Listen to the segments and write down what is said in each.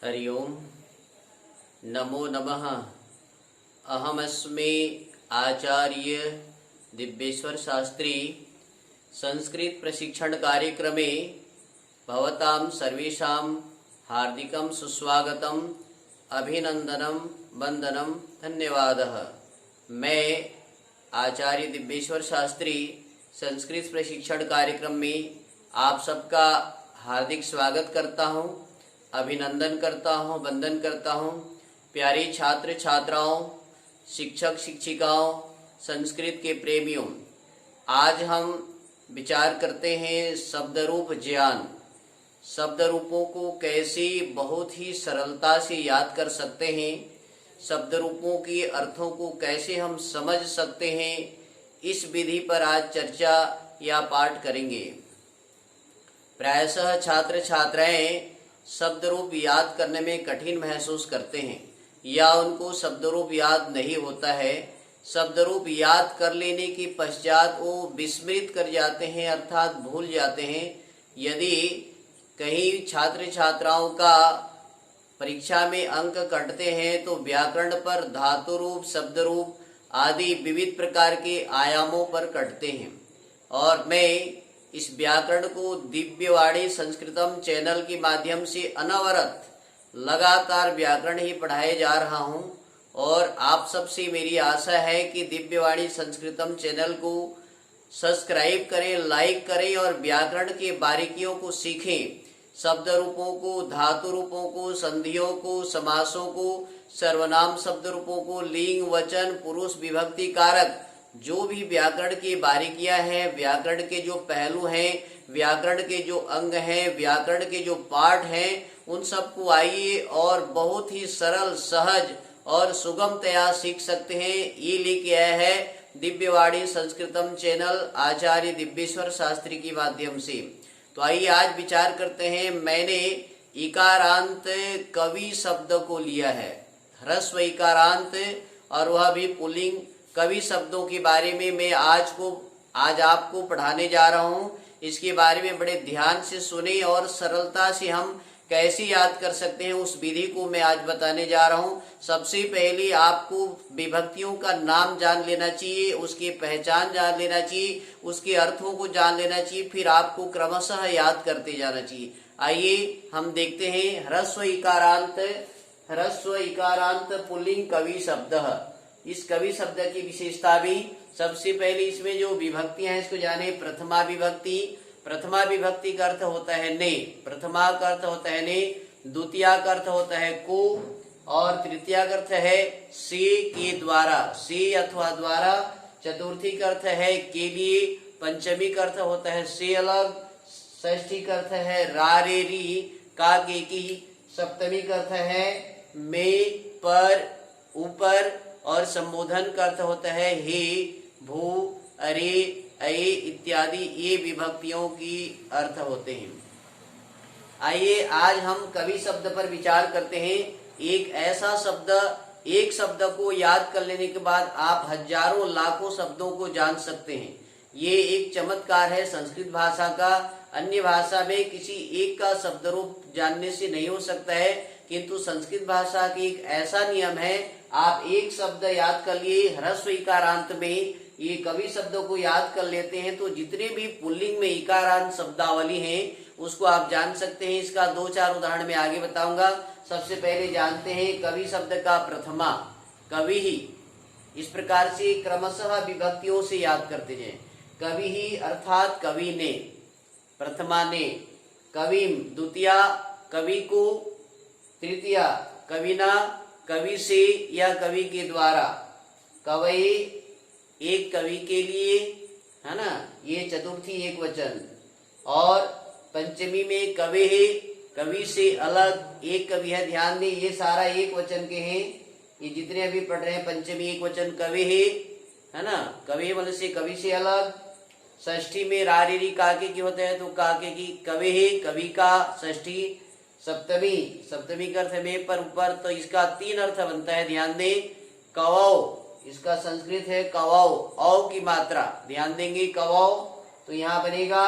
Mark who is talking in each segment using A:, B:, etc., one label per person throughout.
A: हरि ओम। नमो नमः। अहमस्मि आचार्य दिव्येश्वर शास्त्री। संस्कृत प्रशिक्षण कार्यक्रमे भवतां सर्वेषां हार्दिकं सुस्वागतम्, अभिनंदनं, वंदनं, धन्यवादः। मैं आचार्य दिव्येश्वर शास्त्री संस्कृत प्रशिक्षण कार्यक्रम में आप सबका हार्दिक स्वागत करता हूं, अभिनंदन करता हूं, वंदन करता हूं। प्यारे छात्र छात्राओं, शिक्षक शिक्षिकाओं, संस्कृत के प्रेमियों, आज हम विचार करते हैं शब्द रूप ज्ञान। शब्द रूपों को कैसे बहुत ही सरलता से याद कर सकते हैं, शब्द रूपों के अर्थों को कैसे हम समझ सकते हैं, इस विधि पर आज चर्चा या पाठ करेंगे। प्रायशः छात्र छात्राएं शब्द रूप याद करने में कठिन महसूस करते हैं या उनको शब्द रूप याद नहीं होता है। शब्द रूप याद कर लेने के पश्चात वो विस्मृत कर जाते हैं, अर्थात भूल जाते हैं। यदि कहीं छात्र छात्राओं का परीक्षा में अंक कटते हैं तो व्याकरण पर धातु रूप, शब्द रूप आदि विविध प्रकार के आयामों पर कटते हैं। और मैं इस व्याकरण को दिव्यवाणी संस्कृतम चैनल के माध्यम से अनवरत लगातार व्याकरण ही पढ़ाए जा रहा हूं। और आप सबसे मेरी आशा है कि दिव्यवाणी संस्कृतम चैनल को सब्सक्राइब करें, लाइक करें और व्याकरण के बारीकियों को सीखें। शब्द रूपों को, धातु रूपों को, संधियों को, समासों को, सर्वनाम शब्द रूपों को, लिंग, वचन, पुरुष, विभक्ति कारक, जो भी व्याकरण की बारीकियां हैं, व्याकरण के जो पहलू हैं, व्याकरण के जो अंग हैं, व्याकरण के जो पाठ हैं, उन सबको आइए और बहुत ही सरल, सहज और सुगमतया सीख सकते हैं। ये लेके आया है दिव्यवाणी संस्कृतम चैनल आचार्य दिव्येश्वर शास्त्री के माध्यम से। तो आइए आज विचार करते हैं। मैंने इकारांत कवि शब्द को लिया है, ह्रस्व इकारांत, और वह भी पुल्लिंग कवि शब्दों के बारे में मैं आज आपको पढ़ाने जा रहा हूं। इसके बारे में बड़े ध्यान से सुने और सरलता से हम कैसे याद कर सकते हैं, उस विधि को मैं आज बताने जा रहा हूं। सबसे पहले आपको विभक्तियों का नाम जान लेना चाहिए, उसकी पहचान जान लेना चाहिए, उसके अर्थों को जान लेना चाहिए, फिर आपको क्रमशः याद करते जाना चाहिए। आइए हम देखते हैं। ह्रस्व इकारांत पुल्लिंग कवि शब्द। इस कवि शब्द की विशेषता भी, सबसे पहले इसमें जो विभक्तियां हैं इसको जाने। प्रथमा विभक्ति, प्रथमा विभक्ति का अर्थ होता है ने, प्रथमा का अर्थ होता है ने, द्वितीया का अर्थ होता है को, और तृतीया का अर्थ है से के द्वारा, से अथवा द्वारा, चतुर्थी का अर्थ है के लिए, पंचमी का अर्थ होता है से अलग, षष्ठी का अर्थ है रा रे री का के की, सप्तमी का अर्थ है में, पर, ऊपर, और संबोधन का अर्थ होता है हे, भू, अरे, अये इत्यादि। ये विभक्तियों की अर्थ होते हैं। आइए आज हम कवि शब्द पर विचार करते हैं। एक ऐसा शब्द, एक शब्द को याद कर लेने के बाद आप हजारों लाखों शब्दों को जान सकते हैं। ये एक चमत्कार है संस्कृत भाषा का। अन्य भाषा में किसी एक का शब्द रूप जानने से नहीं हो सकता है, किंतु संस्कृत भाषा की एक ऐसा नियम है, आप एक शब्द याद कर लिए ह्रस्व इकारांत में, ये कवि शब्दों को याद कर लेते हैं तो जितने भी पुल्लिंग में इकारांत शब्दावली हैं उसको आप जान सकते हैं। इसका दो चार उदाहरण मैं आगे बताऊंगा। सबसे पहले जानते हैं कवि शब्द का प्रथमा, कवि ही। इस प्रकार से क्रमशः विभक्तियों से याद करते जाएं। कवि ही अर्थात कवि ने, प्रथमा ने, कविम द्वितीया, कवि को, तृतीया कविना, कवि से या कवि के द्वारा, कवि एक कवि के लिए, है ना, ये चतुर्थी एक वचन, और पंचमी में कवि है, कवि से अलग एक कवि है। ध्यान दें ये सारा एक वचन के हैं, ये जितने अभी पढ़ रहे हैं पंचमी एक वचन कवि है ना, कवि मतलब से कवि से अलग। षष्ठी में रा रे री काके की होता है तो काके की, कवि है, कवि का, षष्ठी। सप्तमी का अर्थ में पर, ऊपर, तो इसका तीन अर्थ बनता है। ध्यान दें। कवौ, इसका संस्कृत है कवौ, औ की मात्रा ध्यान देंगे, कवौ, तो यहाँ बनेगा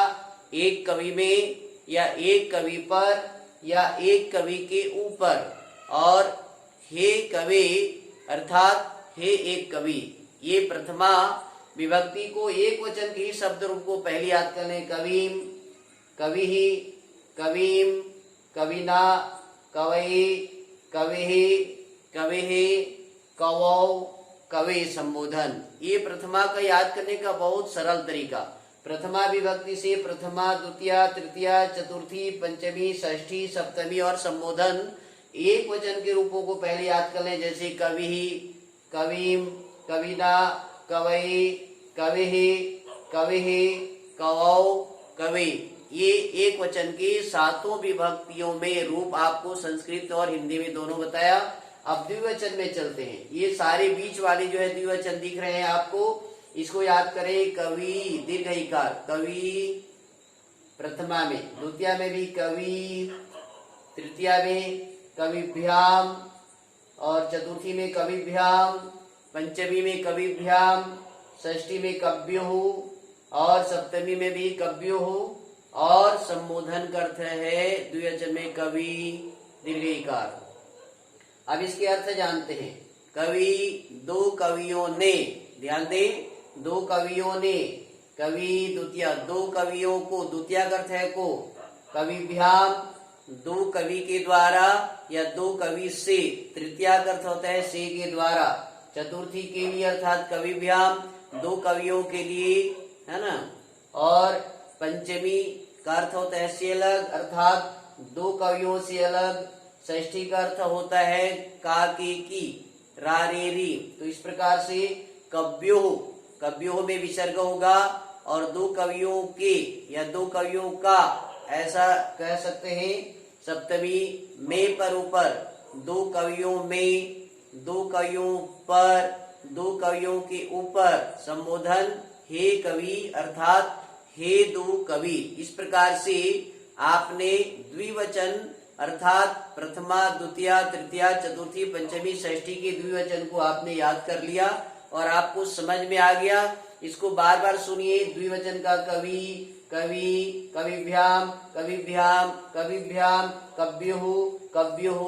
A: एक कवि में या एक कवि पर या एक कवि के ऊपर, और हे कवि अर्थात हे एक कवि, ये प्रथमा विभक्ति को एक वचन के ही शब्द रूप को पहले याद कर लें। कवीम, कविहि, कवीम, कविना, कवये, कविहि, कविहि, कवौ, कवि संबोधन। ये प्रथमा का याद करने का बहुत सरल तरीका। प्रथमा विभक्ति से प्रथमा, द्वितीया, तृतीया, चतुर्थी, पंचमी, षष्ठी, सप्तमी और संबोधन एक वचन के रूपों को पहले याद कर लें, जैसे कविहि, कवीम, कविना, कवये, कविहि, कविहि, कवौ, कवि। ये एक वचन के 7 विभक्तियों में रूप आपको संस्कृत और हिंदी में दोनों बताया। अब द्विवचन में चलते हैं। ये सारे बीच वाले जो है द्विवचन दिख रहे हैं आपको, इसको याद करें। कवि दीर्घ इकार, कवि प्रथमा में, द्वितीया में भी कवि, तृतीया में कविभ्याम, और चतुर्थी में कविभ्याम, पंचमी में कविभ्याम, षष्ठी में कव्युः, और सप्तमी में भी कव्युः, और संबोधन का अर्थ है द्विवचन में कवि दीर्घ इकार। अब इसके अर्थ जानते हैं। कवि, दो कवियों ने, ध्यान दें, दो कवियों ने, कवि द्वितीया, दो कवियों को, द्वितीया का अर्थ है को, कविभ्याम, दो कवि के द्वारा या दो कवि से, तृतीया का अर्थ होता है से के द्वारा, चतुर्थी के लिए अर्थात कविभ्याम, दो कवियों के लिए, है ना, और पंचमी का अर्थ होता है से अलग अर्थात दो कवियों से अलग, षष्ठी का अर्थ होता है का के की, रा रे री। तो इस प्रकार से कव्योः, कव्योः में विसर्ग होगा, और दो कवियों के या दो कवियों का ऐसा कह सकते हैं। सप्तमी में पर ऊपर, दो कवियों में, दो कवियों पर, दो कवियों के ऊपर, संबोधन हे कवि अर्थात हे दो कवि। इस प्रकार से आपने द्विवचन अर्थात प्रथमा, द्वितीया, तृतीया, चतुर्थी, पंचमी, षष्ठी के द्विवचन को आपने याद कर लिया और आपको समझ में आ गया। इसको बार बार सुनिए। द्विवचन का कवि, कवि, कविभ्याम, कविभ्याम, कविभ्याम, कव्युः, कव्युः,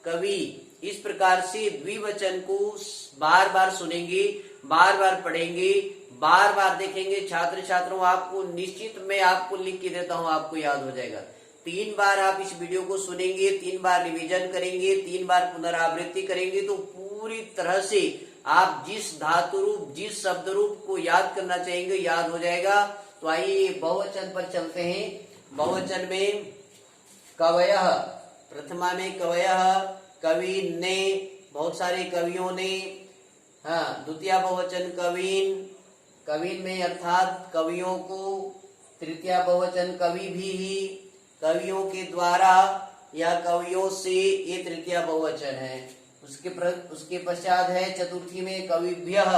A: कवि। इस प्रकार से द्विवचन को बार बार सुनेंगे, बार बार पढ़ेंगे, बार बार देखेंगे। छात्र छात्रों, आपको निश्चित मैं आपको लिख के देता हूं, आपको याद हो जाएगा। 3 बार आप इस वीडियो को सुनेंगे, 3 बार रिवीजन करेंगे, 3 बार पुनरावृत्ति करेंगे, तो पूरी तरह से आप जिस धातु रूप, जिस शब्द रूप को याद करना चाहेंगे याद हो जाएगा। तो आइए बहुवचन पर चलते हैं। बहुवचन में कवयः, प्रथमा में कवयः, कवि ने, बहुत सारे कवियों ने। हाँ, द्वितीया बहुवचन कवीन, कवीन में अर्थात कवियों को। तृतीया बहुवचन कवि भी ही, कवियों के द्वारा या कवियों से, ये तृतीया बहुवचन है। उसके पश्चात है चतुर्थी में कविभ्यः,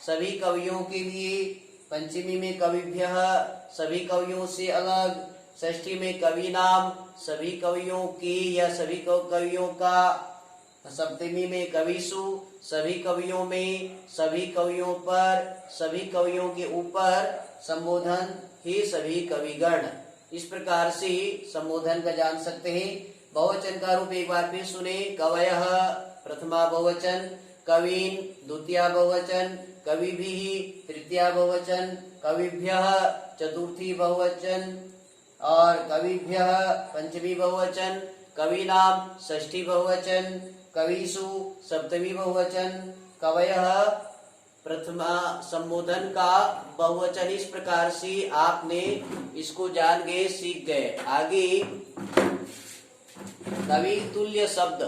A: सभी कवियों के लिए। पंचमी में कविभ्यः, सभी कवियों से अलग। षष्ठी में कवि नाम, सभी कवियों के या सभी कवियों का। सप्तमी में कविषु, सभी कवियों में, सभी कवियों पर, सभी कवियों के ऊपर। संबोधन हे सभी कविगण। इस प्रकार से संबोधन का जान सकते हैं। बहुवचन का रूप एक बार फिर सुने। कवयः प्रथमा बहुवचन, कवीन द्वितीया बहुवचन, कविभिः तृतीया बहुवचन, कविभ्यः चतुर्थी बहुवचन, और कविभ्यः पंचमी बहुवचन, कवीनाम षष्ठी बहुवचन, कविषु सप्तमी बहुवचन, कवयः प्रथमा संबोधन का बहुवचन। इस प्रकार से आपने इसको जान गए, सीख गए। आगे कवि तुल्य शब्द,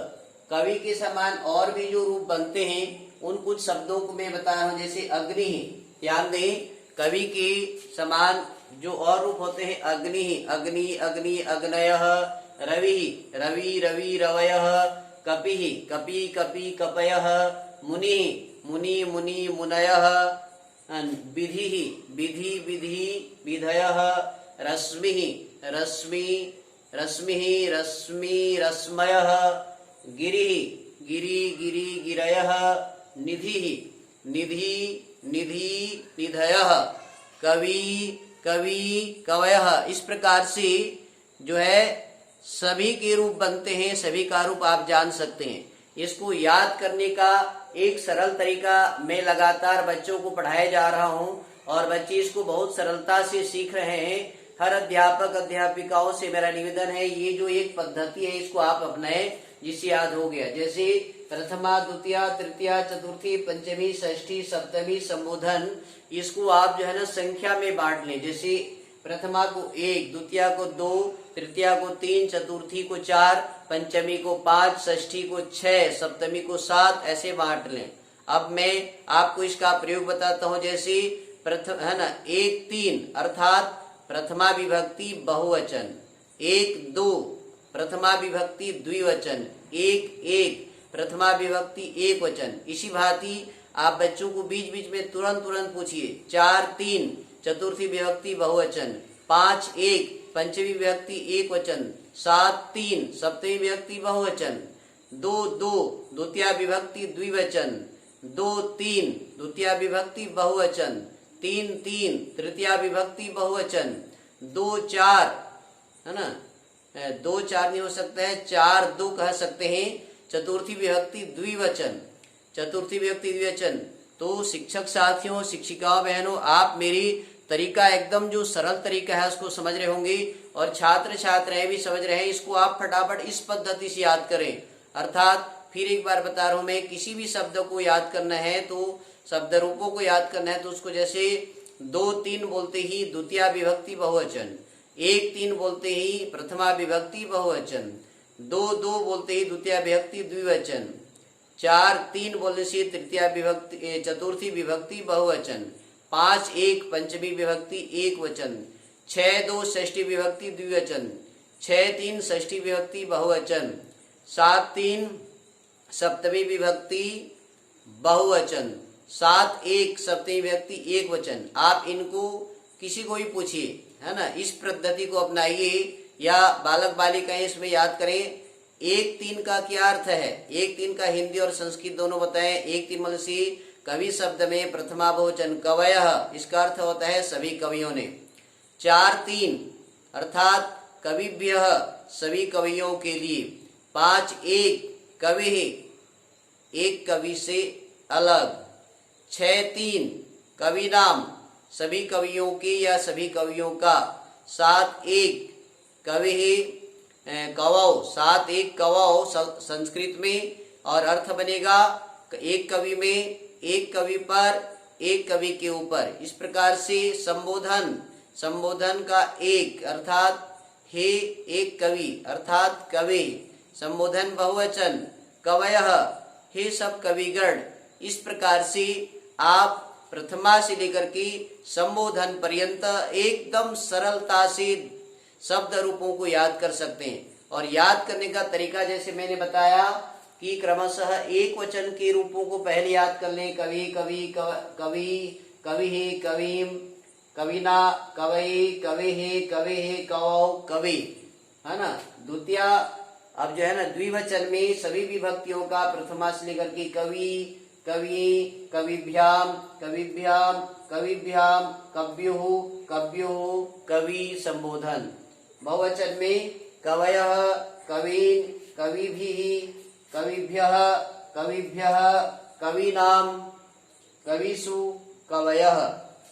A: कवि के समान और भी जो रूप बनते हैं उन कुछ शब्दों को मैं बता रहा हूं। जैसे अग्नि, ध्यान दें, कवि के समान जो और रूप होते हैं अग्नि, अग्नि, अग्नि, अग्नयः, रवि, रवि, रवि, रवयः, कपिः, कपि, कपि, कपयः, मुनि, मुनि, मुनि, मुनयः, विधिः, विधि, विधि, विधयः, रश्मिः, रश्मि, रश्मिः, रश्मि, रश्मयः, गिरिः, गिरि, गिरि, गिरयः, निधिः, निधि, निधि, निधयः, कवि, कवि, कवयः। इस प्रकार से जो है सभी के रूप बनते हैं, सभी का रूप आप जान सकते हैं। इसको याद करने का एक सरल तरीका मैं लगातार बच्चों को पढ़ाया जा रहा हूं और बच्चे इसको बहुत सरलता से सीख रहे हैं। हर अध्यापक अध्यापिकाओं से मेरा निवेदन है, ये जो एक पद्धति है इसको आप अपनाएं जिससे याद हो गया। जैसे प्रथमा, द्वितीया, तृतीया, चतुर्थी, पंचमी, षष्ठी, सप्तमी, संबोधन, इसको आप जो है ना संख्या में बांट लें। जैसे प्रथमा को 1, द्वितीया को 2, तृतीया को 3, चतुर्थी को 4, पंचमी को 5, षष्ठी को 6, सप्तमी को 7, ऐसे बांट लें। अब मैं आपको इसका प्रयोग बताता हूं। जैसे प्रथम है ना 1, 3 अर्थात प्रथमा विभक्ति बहुवचन, 1, 2 प्रथमा विभक्ति द्विवचन, 1, 1 प्रथमा विभक्ति एक वचन। इसी भांति आप बच्चों को बीच बीच में तुरंत पूछिए। 4, 3 चतुर्थी विभक्ति बहुवचन, 5, 1 पंचमी विभक्ति एक वचन, 7, 3 सप्तमी विभक्ति बहुवचन, 2, 2 द्वितीया विभक्ति द्विवचन, 2, 3 द्वितीया विभक्ति बहुवचन, 3, 3 तृतीया विभक्ति बहुवचन, 2, 4 है ना, 2, 4 नहीं हो सकता है, 4, 2 कह सकते हैं, चतुर्थी विभक्ति द्विवचन, चतुर्थी विभक्ति द्विवचन। तो शिक्षक साथियों, शिक्षिकाओं, बहनों, आप मेरी तरीका एकदम जो सरल तरीका है उसको समझ रहे होंगे और छात्र छात्राएं भी समझ रहे हैं। इसको आप फटाफट इस पद्धति से याद करें। अर्थात फिर एक बार बता रहा हूं मैं, किसी भी शब्द को याद करना है तो शब्द रूपों को याद करना है तो उसको जैसे 2, 3 बोलते ही द्वितीया विभक्ति बहुवचन, 1, 3 बोलते ही प्रथमा विभक्ति बहुवचन, 2, 2 बोलते ही द्वितीया विभक्ति द्विवचन, 4, 3 बोलने से तृतीया विभक्ति चतुर्थी विभक्ति बहुवचन, 5, 1 पंचमी विभक्ति एक वचन, 6, 2 षष्ठी विभक्ति द्विवचन, 6, 3 षष्ठी विभक्ति बहुवचन, 7, 3 सप्तमी विभक्ति बहुवचन, 7, 1 सप्तमी विभक्ति एक वचन। आप इनको किसी को भी पूछिए, है ना, इस पद्धति को अपनाइए या बालक बालिकाएं इसमें याद करें। 1, 3 का क्या अर्थ है? 1, 3 का हिंदी और संस्कृत दोनों बताएं। 1, 3 मतलब से कवि शब्द में प्रथमा बहुवचन कवयः, इसका अर्थ होता है सभी कवियों ने। 4, 3 अर्थात कविभ्यः, सभी कवियों के लिए। 5, 1 कवि, एक कवि से अलग। 6, 3 कवि नाम, सभी कवियों के या सभी कवियों का। 7, 1 कवि कवौ, 7, 1 कवौ संस्कृत में, और अर्थ बनेगा एक कवि में, एक कवि पर, एक कवि के ऊपर। इस प्रकार से संबोधन, संबोधन का एक अर्थात हे एक कवि अर्थात कवि। संबोधन बहुवचन कवयः, हे सब कविगण। इस प्रकार से आप प्रथमा से लेकर के संबोधन पर्यंत एकदम सरलता से शब्द रूपों को याद कर सकते हैं। और याद करने का तरीका जैसे मैंने बताया कि क्रमशः एक वचन के रूपों को पहले याद कर लें। कवि, कवि, कवि, कवि, कविम, कविना, कवि, कवि, कवि, कवौ, कवि, है ना। द्वितीया, अब जो है ना द्विवचन में सभी विभक्तियों का प्रथमा से लेकर के कवि, कवि, कविभ्याम, कविभ्याम, कविभ्याम, कव्युः, कव्युः, कवि संबोधन। बहुवचन में कवयः, कवीन, कविभिः, कविभ्यः, कविभ्यः, कवीनाम, कविषु, कवयः।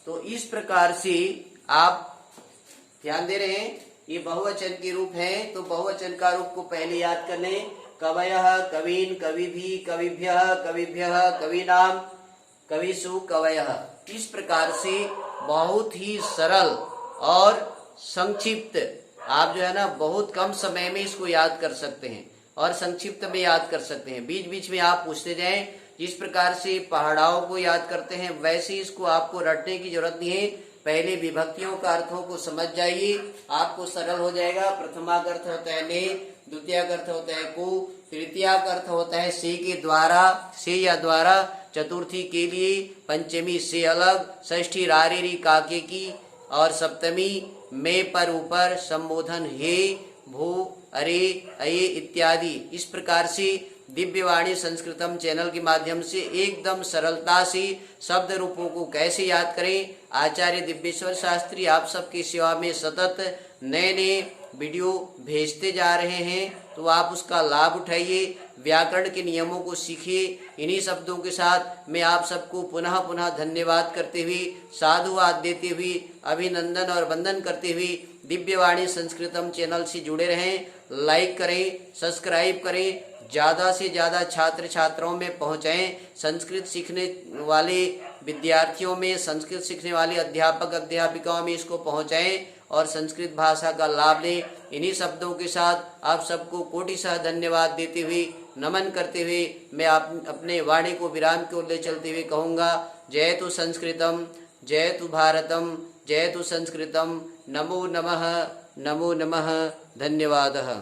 A: तो इस प्रकार से आप ध्यान दे रहे हैं, ये बहुवचन के रूप हैं, तो बहुवचन का रूप को पहले याद कर लें। कवयः, कवीन, कविभिः, कविभ्यः, कविभ्यः, कवीनाम, कविषु, कवयः। इस प्रकार से बहुत ही सरल और संक्षिप्त, आप जो है ना बहुत कम समय में इसको याद कर सकते हैं और संक्षिप्त में याद कर सकते हैं। बीच बीच में आप पूछते जाएं। जिस प्रकार से पहाड़ाओं को याद करते हैं वैसे इसको आपको रटने की जरूरत नहीं है। पहले विभक्तियों का अर्थों को समझ जाइए, आपको सरल हो जाएगा। प्रथमा का अर्थ होता है ने, द्वितीय का अर्थ होता है को, तृतीय का अर्थ होता है से के द्वारा, से या द्वारा, चतुर्थी के लिए, पंचमी से अलग, षष्ठी रारे री काके की, और सप्तमी में पर ऊपर, संबोधन हे, भू, अरे, अये इत्यादि। इस प्रकार से दिव्यवाणी संस्कृतम चैनल के माध्यम से एकदम सरलता से शब्द रूपों को कैसे याद करें, आचार्य दिव्येश्वर शास्त्री आप सबकी सेवा में सतत नए नए वीडियो भेजते जा रहे हैं, तो आप उसका लाभ उठाइए, व्याकरण के नियमों को सीखिए। इन्हीं शब्दों के साथ मैं आप सबको पुनः पुनः धन्यवाद करते हुए, साधुवाद देते हुए, अभिनंदन और वंदन करते हुए दिव्यवाणी संस्कृतम चैनल से जुड़े रहें। लाइक करें, सब्सक्राइब करें, ज़्यादा से ज़्यादा छात्र छात्राओं में पहुँचाएं। संस्कृत सीखने वाले विद्यार्थियों में, संस्कृत सीखने वाले अध्यापक अध्यापिकाओं में इसको पहुँचाएं और संस्कृत भाषा का लाभ लें। इन्हीं शब्दों के साथ आप सबको कोटिशः धन्यवाद देते हुए, नमन करते हुए मैं आप अपने वाणी को विराम की ओर ले चलते हुए कहूँगा, जय तु संस्कृतम, जय तु भारतम, जय तु संस्कृतम। नमो नमः, नमो नमः, धन्यवादः।